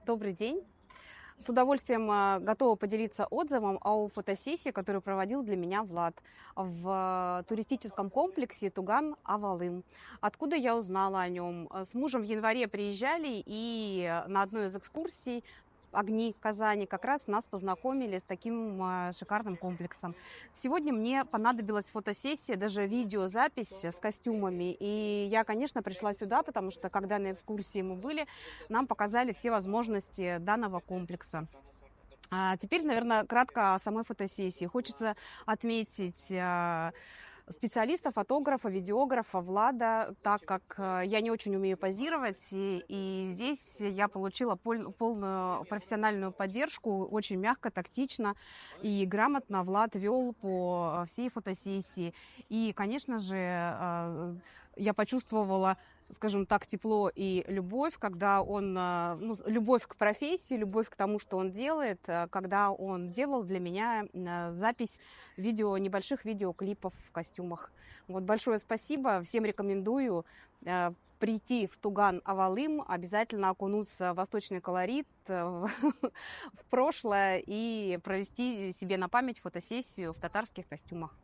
Добрый день. С удовольствием готова поделиться отзывом о фотосессии, которую проводил для меня Влад в туристическом комплексе Туган-Авалым. Откуда я узнала о нем? С мужем в январе приезжали, и на одной из экскурсий «Огни Казани» как раз нас познакомили с таким шикарным комплексом. Сегодня мне понадобилась фотосессия, даже видеозапись с костюмами. И я, конечно, пришла сюда, потому что, когда на экскурсии мы были, нам показали все возможности данного комплекса. А теперь, наверное, кратко о самой фотосессии. Хочется отметить специалиста, фотографа, видеографа Влада, так как я не очень умею позировать, и здесь я получила полную профессиональную поддержку, очень мягко, тактично и грамотно Влад вел по всей фотосессии. И, конечно же, я почувствовала, скажем так, тепло и любовь, когда он, любовь к профессии, любовь к тому, что он делает, когда он делал для меня запись небольших видеоклипов в костюмах. Вот большое спасибо, всем рекомендую прийти в Туган-Авалым, обязательно окунуться в восточный колорит, в прошлое и провести себе на память фотосессию в татарских костюмах.